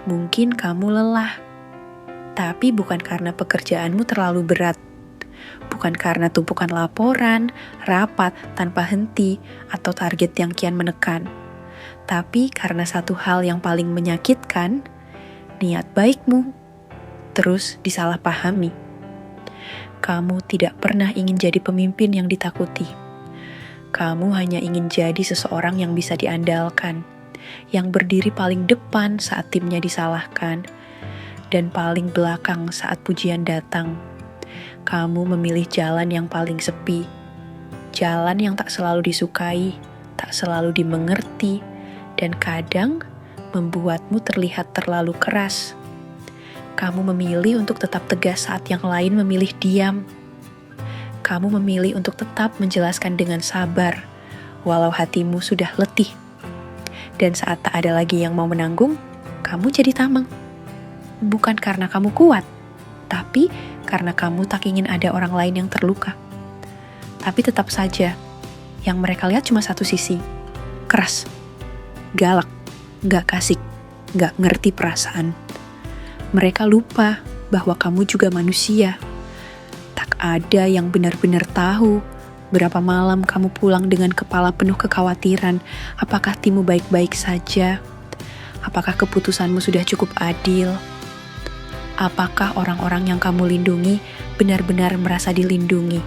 Mungkin kamu lelah, tapi bukan karena pekerjaanmu terlalu berat. Bukan karena tumpukan laporan, rapat tanpa henti, atau target yang kian menekan. Tapi karena satu hal yang paling menyakitkan, niat baikmu terus disalahpahami. Kamu tidak pernah ingin jadi pemimpin yang ditakuti. Kamu hanya ingin jadi seseorang yang bisa diandalkan, yang berdiri paling depan saat timnya disalahkan, dan paling belakang saat pujian datang. Kamu memilih jalan yang paling sepi, jalan yang tak selalu disukai, tak selalu dimengerti, dan kadang membuatmu terlihat terlalu keras. Kamu memilih untuk tetap tegas saat yang lain memilih diam. Kamu memilih untuk tetap menjelaskan dengan sabar, walau hatimu sudah letih. Dan saat tak ada lagi yang mau menanggung, kamu jadi tameng. Bukan karena kamu kuat, tapi karena kamu tak ingin ada orang lain yang terluka. Tapi tetap saja, yang mereka lihat cuma satu sisi. Keras, galak, gak kasih, gak ngerti perasaan. Mereka lupa bahwa kamu juga manusia. Tak ada yang benar-benar tahu berapa malam kamu pulang dengan kepala penuh kekhawatiran. Apakah timmu baik-baik saja? Apakah keputusanmu sudah cukup adil? Apakah orang-orang yang kamu lindungi benar-benar merasa dilindungi?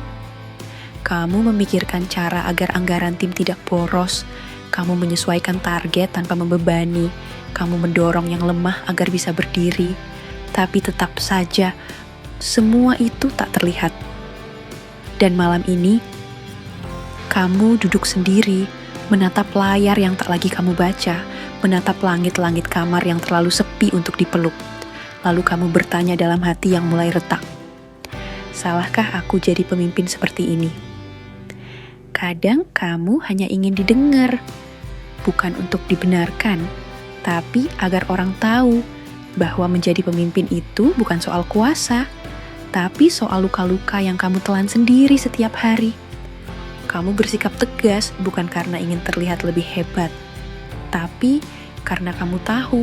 Kamu memikirkan cara agar anggaran tim tidak boros. Kamu menyesuaikan target tanpa membebani. Kamu mendorong yang lemah agar bisa berdiri. Tapi tetap saja, semua itu tak terlihat. Dan malam ini, kamu duduk sendiri, menatap layar yang tak lagi kamu baca, menatap langit-langit kamar yang terlalu sepi untuk dipeluk. Lalu kamu bertanya dalam hati yang mulai retak, salahkah aku jadi pemimpin seperti ini? Kadang kamu hanya ingin didengar, bukan untuk dibenarkan, tapi agar orang tahu bahwa menjadi pemimpin itu bukan soal kuasa, tapi soal luka-luka yang kamu telan sendiri setiap hari. Kamu bersikap tegas bukan karena ingin terlihat lebih hebat, tapi karena kamu tahu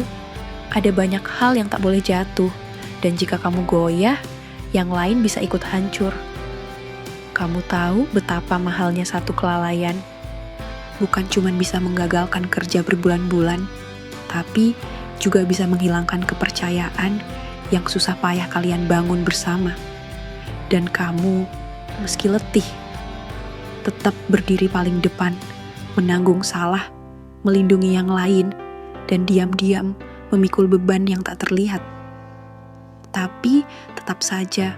ada banyak hal yang tak boleh jatuh, dan jika kamu goyah, yang lain bisa ikut hancur. Kamu tahu betapa mahalnya satu kelalaian. Bukan cuma bisa menggagalkan kerja berbulan-bulan, tapi juga bisa menghilangkan kepercayaan yang susah payah kalian bangun bersama. Dan kamu, meski letih, tetap berdiri paling depan, menanggung salah, melindungi yang lain, dan diam-diam memikul beban yang tak terlihat. Tapi tetap saja,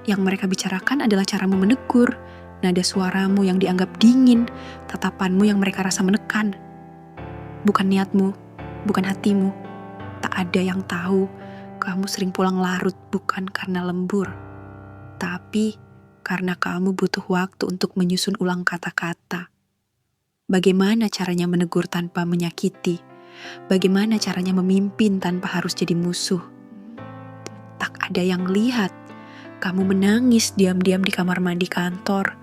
yang mereka bicarakan adalah caramu menegur, nada suaramu yang dianggap dingin, tatapanmu yang mereka rasa menekan. Bukan niatmu, bukan hatimu. Tak ada yang tahu kamu sering pulang larut bukan karena lembur, tapi karena kamu butuh waktu untuk menyusun ulang kata-kata. Bagaimana caranya menegur tanpa menyakiti? Bagaimana caranya memimpin tanpa harus jadi musuh? Tak ada yang lihat kamu menangis diam-diam di kamar mandi kantor,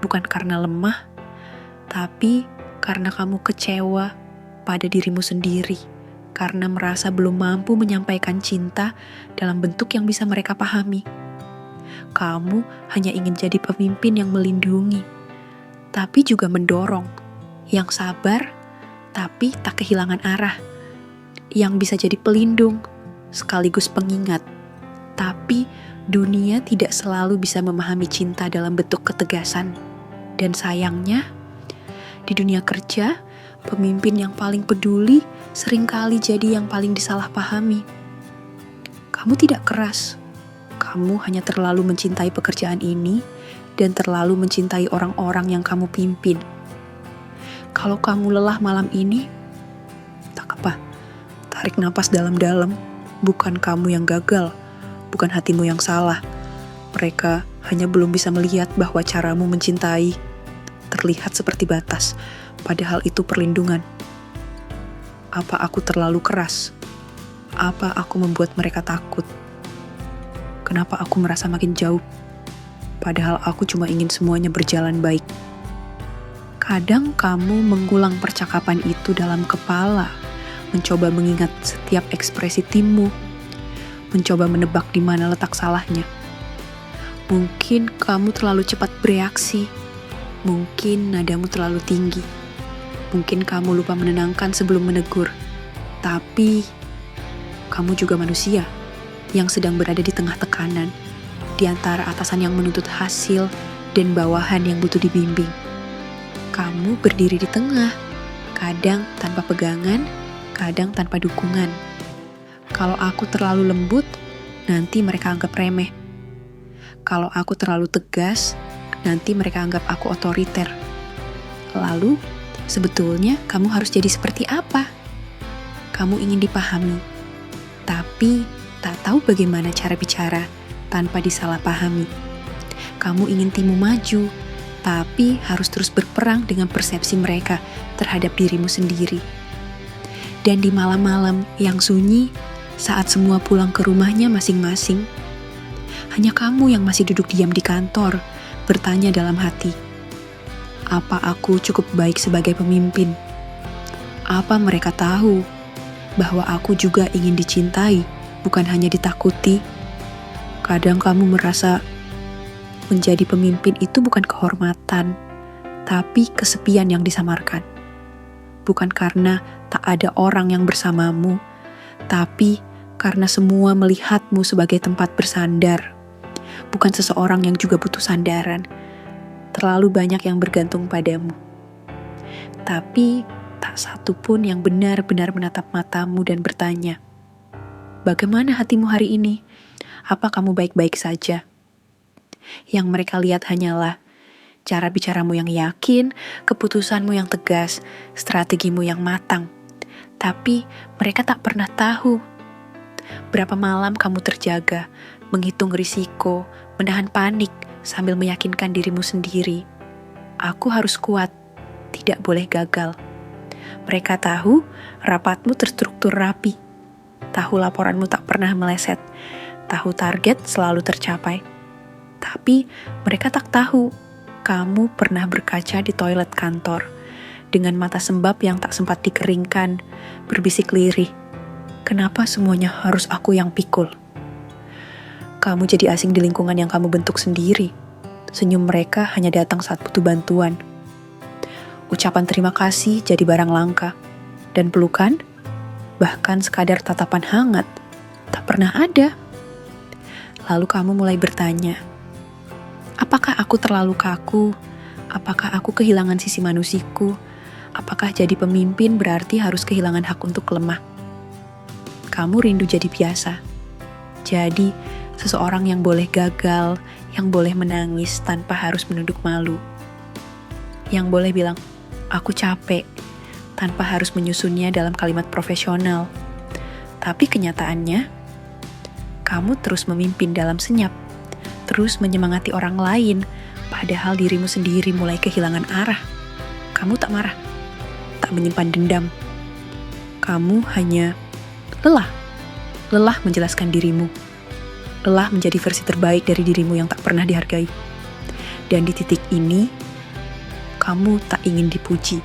bukan karena lemah, tapi karena kamu kecewa pada dirimu sendiri, karena merasa belum mampu menyampaikan cinta dalam bentuk yang bisa mereka pahami. Kamu hanya ingin jadi pemimpin yang melindungi, tapi juga mendorong, yang sabar, tapi tak kehilangan arah, yang bisa jadi pelindung, sekaligus pengingat. Tapi dunia tidak selalu bisa memahami cinta dalam bentuk ketegasan. Dan sayangnya, di dunia kerja, pemimpin yang paling peduli seringkali jadi yang paling disalahpahami. Kamu tidak keras, kamu hanya terlalu mencintai pekerjaan ini dan terlalu mencintai orang-orang yang kamu pimpin. Kalau kamu lelah malam ini, tak apa, tarik napas dalam-dalam. Bukan kamu yang gagal, bukan hatimu yang salah. Mereka hanya belum bisa melihat bahwa caramu mencintai terlihat seperti batas, padahal itu perlindungan. Apa aku terlalu keras? Apa aku membuat mereka takut? Kenapa aku merasa makin jauh? Padahal aku cuma ingin semuanya berjalan baik. Kadang kamu mengulang percakapan itu dalam kepala, mencoba mengingat setiap ekspresi timmu, mencoba menebak di mana letak salahnya. Mungkin kamu terlalu cepat bereaksi, mungkin nadamu terlalu tinggi, mungkin kamu lupa menenangkan sebelum menegur, tapi kamu juga manusia yang sedang berada di tengah tekanan, di antara atasan yang menuntut hasil dan bawahan yang butuh dibimbing. Kamu berdiri di tengah, kadang tanpa pegangan, kadang tanpa dukungan. Kalau aku terlalu lembut, nanti mereka anggap remeh. Kalau aku terlalu tegas, nanti mereka anggap aku otoriter. Lalu, sebetulnya kamu harus jadi seperti apa? Kamu ingin dipahami, tapi tak tahu bagaimana cara bicara tanpa disalahpahami. Kamu ingin timmu maju, tapi harus terus berperang dengan persepsi mereka terhadap dirimu sendiri. Dan di malam-malam yang sunyi, saat semua pulang ke rumahnya masing-masing, hanya kamu yang masih duduk diam di kantor, bertanya dalam hati, apa aku cukup baik sebagai pemimpin? Apa mereka tahu bahwa aku juga ingin dicintai, bukan hanya ditakuti? Kadang kamu merasa menjadi pemimpin itu bukan kehormatan, tapi kesepian yang disamarkan. Bukan karena tak ada orang yang bersamamu, tapi karena semua melihatmu sebagai tempat bersandar. Bukan seseorang yang juga butuh sandaran. Terlalu banyak yang bergantung padamu. Tapi tak satu pun yang benar-benar menatap matamu dan bertanya, bagaimana hatimu hari ini? Apa kamu baik-baik saja? Yang mereka lihat hanyalah cara bicaramu yang yakin, keputusanmu yang tegas, strategimu yang matang. Tapi mereka tak pernah tahu berapa malam kamu terjaga, menghitung risiko, menahan panik, sambil meyakinkan dirimu sendiri. Aku harus kuat, tidak boleh gagal. Mereka tahu rapatmu terstruktur rapi, tahu laporanmu tak pernah meleset, tahu target selalu tercapai. Tapi mereka tak tahu kamu pernah berkaca di toilet kantor dengan mata sembab yang tak sempat dikeringkan, berbisik lirih. Kenapa semuanya harus aku yang pikul? Kamu jadi asing di lingkungan yang kamu bentuk sendiri. Senyum mereka hanya datang saat butuh bantuan. Ucapan terima kasih jadi barang langka. Dan pelukan, bahkan sekadar tatapan hangat, tak pernah ada. Lalu kamu mulai bertanya, apakah aku terlalu kaku? Apakah aku kehilangan sisi manusiku? Apakah jadi pemimpin berarti harus kehilangan hak untuk lemah? Kamu rindu jadi biasa. Jadi, seseorang yang boleh gagal, yang boleh menangis tanpa harus menunduk malu. Yang boleh bilang, aku capek, tanpa harus menyusunnya dalam kalimat profesional. Tapi kenyataannya, kamu terus memimpin dalam senyap, terus menyemangati orang lain, padahal dirimu sendiri mulai kehilangan arah. Kamu tak marah, tak menyimpan dendam. Kamu hanya lelah menjelaskan dirimu, lelah menjadi versi terbaik dari dirimu yang tak pernah dihargai. Dan di titik ini, kamu tak ingin dipuji,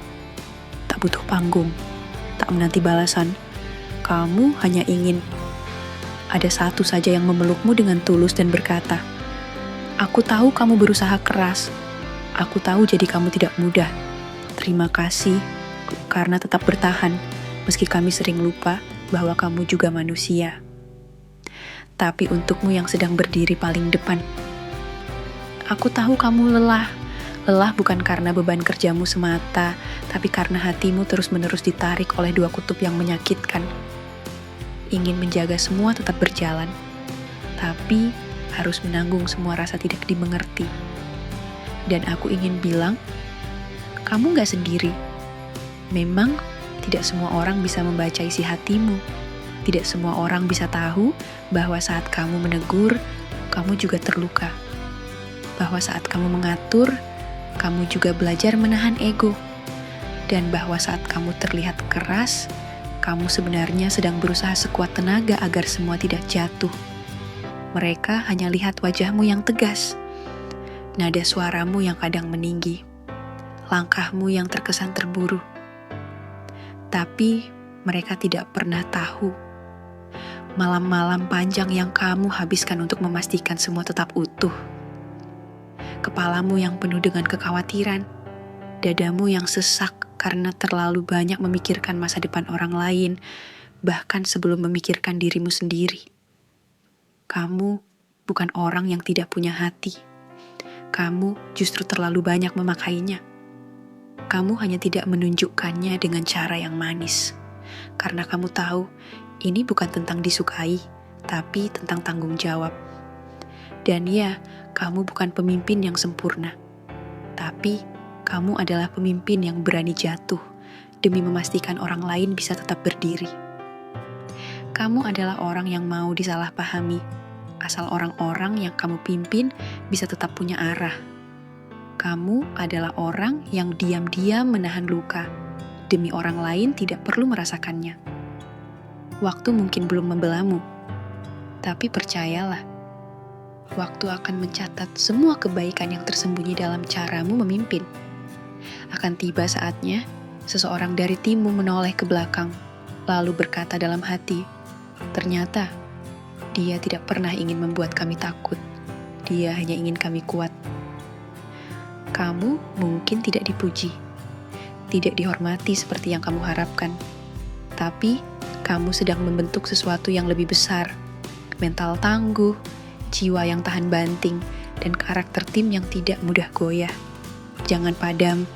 tak butuh panggung, tak menanti balasan. Kamu hanya ingin ada satu saja yang memelukmu dengan tulus dan berkata, aku tahu kamu berusaha keras, aku tahu jadi kamu tidak mudah. Terima kasih karena tetap bertahan, meski kami sering lupa bahwa kamu juga manusia. Tapi untukmu yang sedang berdiri paling depan, aku tahu kamu lelah. Lelah bukan karena beban kerjamu semata, tapi karena hatimu terus-menerus ditarik oleh dua kutub yang menyakitkan. Ingin menjaga semua tetap berjalan, tapi harus menanggung semua rasa tidak dimengerti. Dan aku ingin bilang, kamu gak sendiri. Memang tidak semua orang bisa membaca isi hatimu. Tidak semua orang bisa tahu bahwa saat kamu menegur, kamu juga terluka. Bahwa saat kamu mengatur, kamu juga belajar menahan ego. Dan bahwa saat kamu terlihat keras, kamu sebenarnya sedang berusaha sekuat tenaga agar semua tidak jatuh. Mereka hanya lihat wajahmu yang tegas, nada suaramu yang kadang meninggi, langkahmu yang terkesan terburu. Tapi Mereka tidak pernah tahu malam-malam panjang yang kamu habiskan untuk memastikan semua tetap utuh. Kepalamu yang penuh dengan kekhawatiran, dadamu yang sesak karena terlalu banyak memikirkan masa depan orang lain, bahkan sebelum memikirkan dirimu sendiri. Kamu bukan orang yang tidak punya hati. Kamu justru terlalu banyak memakainya. Kamu hanya tidak menunjukkannya dengan cara yang manis. Karena kamu tahu, ini bukan tentang disukai, tapi tentang tanggung jawab. Dan ya, kamu bukan pemimpin yang sempurna. Tapi, kamu adalah pemimpin yang berani jatuh demi memastikan orang lain bisa tetap berdiri. Kamu adalah orang yang mau disalahpahami, asal orang-orang yang kamu pimpin bisa tetap punya arah. Kamu adalah orang yang diam-diam menahan luka, demi orang lain tidak perlu merasakannya. Waktu mungkin belum membelamu, tapi percayalah, waktu akan mencatat semua kebaikan yang tersembunyi dalam caramu memimpin. Akan tiba saatnya, seseorang dari timmu menoleh ke belakang, lalu berkata dalam hati, ternyata dia tidak pernah ingin membuat kami takut, dia hanya ingin kami kuat. Kamu mungkin tidak dipuji, tidak dihormati seperti yang kamu harapkan, tapi kamu sedang membentuk sesuatu yang lebih besar, mental tangguh, jiwa yang tahan banting, dan karakter tim yang tidak mudah goyah. Jangan padam,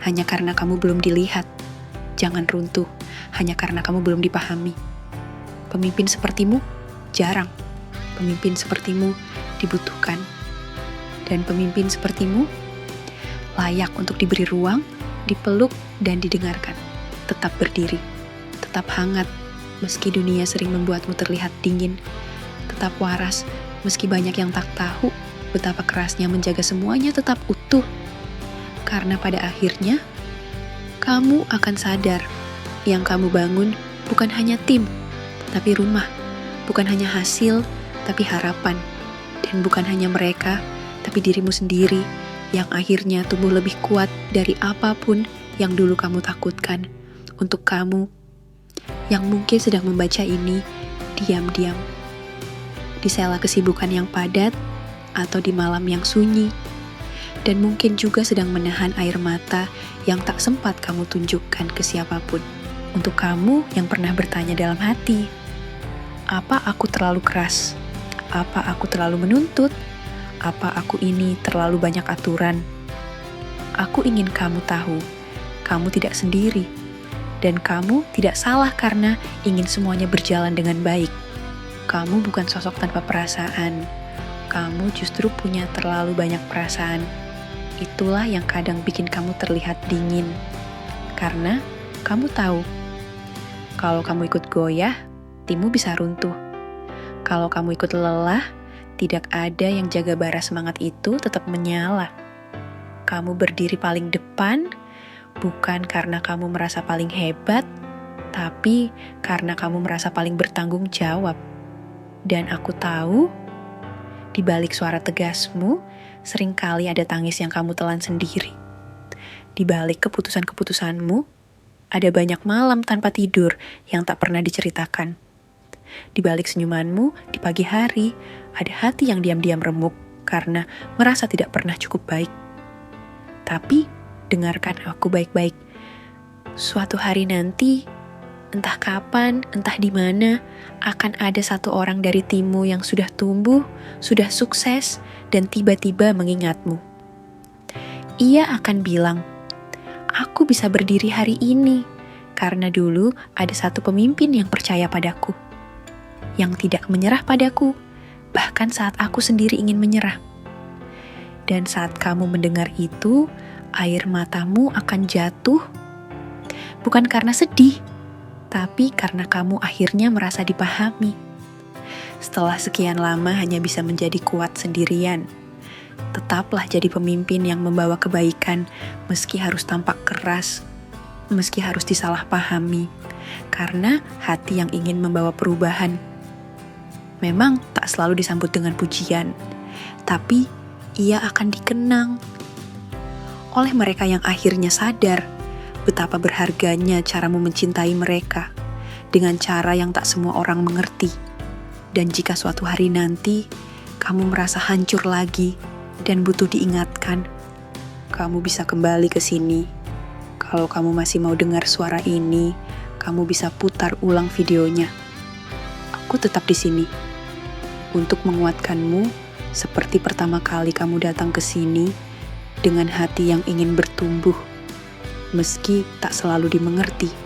hanya karena kamu belum dilihat. Jangan runtuh, hanya karena kamu belum dipahami. Pemimpin sepertimu jarang. Pemimpin sepertimu dibutuhkan. Dan pemimpin sepertimu layak untuk diberi ruang, dipeluk, dan didengarkan. Tetap berdiri, tetap hangat, meski dunia sering membuatmu terlihat dingin. Tetap waras, meski banyak yang tak tahu betapa kerasnya menjaga semuanya tetap utuh. Karena pada akhirnya, kamu akan sadar yang kamu bangun bukan hanya tim, tapi rumah. Bukan hanya hasil, tapi harapan. Dan bukan hanya mereka, tapi dirimu sendiri yang akhirnya tumbuh lebih kuat dari apapun yang dulu kamu takutkan. Untuk kamu yang mungkin sedang membaca ini diam-diam di sela kesibukan yang padat atau di malam yang sunyi, dan mungkin juga sedang menahan air mata yang tak sempat kamu tunjukkan ke siapapun. Untuk kamu yang pernah bertanya dalam hati, apa aku terlalu keras? Apa aku terlalu menuntut? Apa aku ini terlalu banyak aturan? Aku ingin kamu tahu, kamu tidak sendiri. Dan kamu tidak salah karena ingin semuanya berjalan dengan baik. Kamu bukan sosok tanpa perasaan. Kamu justru punya terlalu banyak perasaan. Itulah yang kadang bikin kamu terlihat dingin. Karena kamu tahu, kalau kamu ikut goyah, timmu bisa runtuh. Kalau kamu ikut lelah, tidak ada yang jaga bara semangat itu tetap menyala. Kamu berdiri paling depan, bukan karena kamu merasa paling hebat, tapi karena kamu merasa paling bertanggung jawab. Dan aku tahu, di balik suara tegasmu, seringkali ada tangis yang kamu telan sendiri. Di balik keputusan-keputusanmu, ada banyak malam tanpa tidur yang tak pernah diceritakan. Di balik senyumanmu di pagi hari, ada hati yang diam-diam remuk karena merasa tidak pernah cukup baik. Tapi, dengarkan aku baik-baik. Suatu hari nanti, entah kapan, entah di mana, akan ada satu orang dari timmu yang sudah tumbuh, sudah sukses, dan tiba-tiba mengingatmu. Ia akan bilang, aku bisa berdiri hari ini, karena dulu ada satu pemimpin yang percaya padaku, yang tidak menyerah padaku, bahkan saat aku sendiri ingin menyerah. Dan saat kamu mendengar itu, air matamu akan jatuh, bukan karena sedih, tapi karena kamu akhirnya merasa dipahami. Setelah sekian lama hanya bisa menjadi kuat sendirian, tetaplah jadi pemimpin yang membawa kebaikan, meski harus tampak keras, meski harus disalahpahami, karena hati yang ingin membawa perubahan memang tak selalu disambut dengan pujian, tapi ia akan dikenang oleh mereka yang akhirnya sadar betapa berharganya caramu mencintai mereka dengan cara yang tak semua orang mengerti. Dan jika suatu hari nanti kamu merasa hancur lagi dan butuh diingatkan, kamu bisa kembali ke sini. Kalau kamu masih mau dengar suara ini, kamu bisa putar ulang videonya. Aku tetap di sini untuk menguatkanmu seperti pertama kali kamu datang ke sini dengan hati yang ingin bertumbuh, meski tak selalu dimengerti.